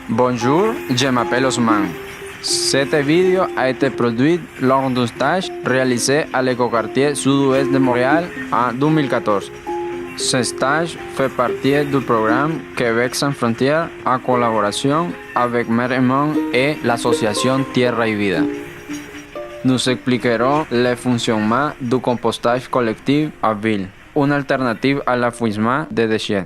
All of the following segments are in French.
Bonjour, je m'appelle Osman. Cette vidéo a été produite lors d'un stage réalisé à l'écoquartier sud-ouest de Montréal en 2014. Ce stage fait partie du programme Québec sans frontières en collaboration avec Meremont et l'association Tierra y Vida. Nous expliquerons le fonctionnement du compostage collectif à ville, une alternative à l'enfouissement des déchets.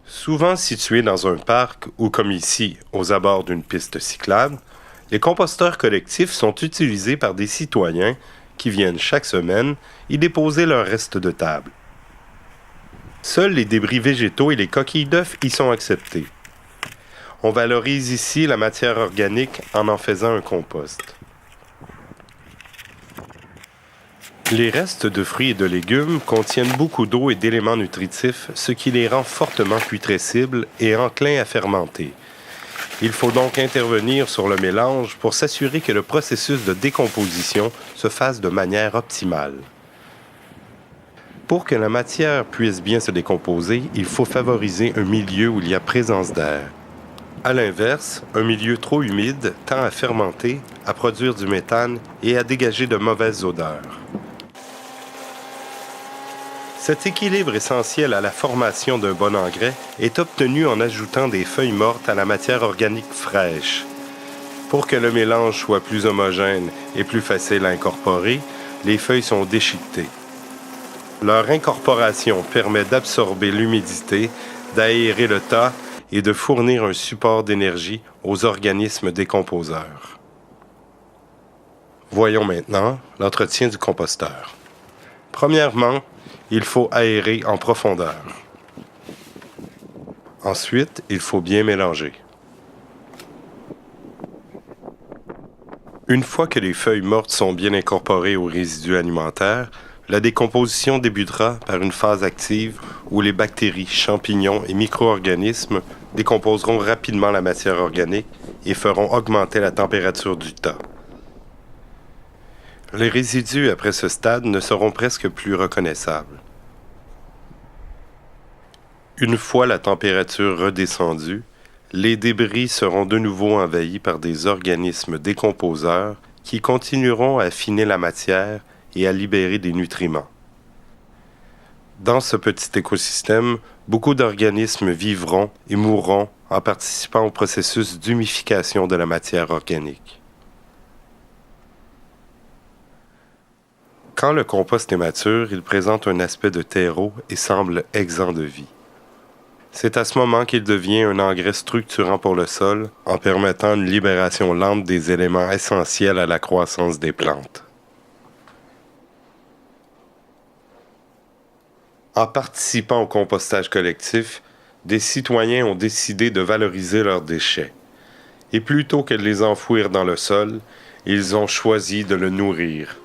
Souvent situés dans un parc ou comme ici, aux abords d'une piste cyclable, les composteurs collectifs sont utilisés par des citoyens qui viennent chaque semaine y déposer leurs restes de table. Seuls les débris végétaux et les coquilles d'œufs y sont acceptés. On valorise ici la matière organique en faisant un compost. Les restes de fruits et de légumes contiennent beaucoup d'eau et d'éléments nutritifs, ce qui les rend fortement putrescibles et enclins à fermenter. Il faut donc intervenir sur le mélange pour s'assurer que le processus de décomposition se fasse de manière optimale. Pour que la matière puisse bien se décomposer, il faut favoriser un milieu où il y a présence d'air. À l'inverse, un milieu trop humide tend à fermenter, à produire du méthane et à dégager de mauvaises odeurs. Cet équilibre essentiel à la formation d'un bon engrais est obtenu en ajoutant des feuilles mortes à la matière organique fraîche. Pour que le mélange soit plus homogène et plus facile à incorporer, les feuilles sont déchiquetées. Leur incorporation permet d'absorber l'humidité, d'aérer le tas et de fournir un support d'énergie aux organismes décomposeurs. Voyons maintenant l'entretien du composteur. Premièrement, il faut aérer en profondeur. Ensuite, il faut bien mélanger. Une fois que les feuilles mortes sont bien incorporées aux résidus alimentaires, la décomposition débutera par une phase active où les bactéries, champignons et micro-organismes décomposeront rapidement la matière organique et feront augmenter la température du tas. Les résidus après ce stade ne seront presque plus reconnaissables. Une fois la température redescendue, les débris seront de nouveau envahis par des organismes décomposeurs qui continueront à affiner la matière et à libérer des nutriments. Dans ce petit écosystème, beaucoup d'organismes vivront et mourront en participant au processus d'humification de la matière organique. Quand le compost est mature, il présente un aspect de terreau et semble exempt de vie. C'est à ce moment qu'il devient un engrais structurant pour le sol en permettant une libération lente des éléments essentiels à la croissance des plantes. En participant au compostage collectif, des citoyens ont décidé de valoriser leurs déchets. Et plutôt que de les enfouir dans le sol, ils ont choisi de le nourrir.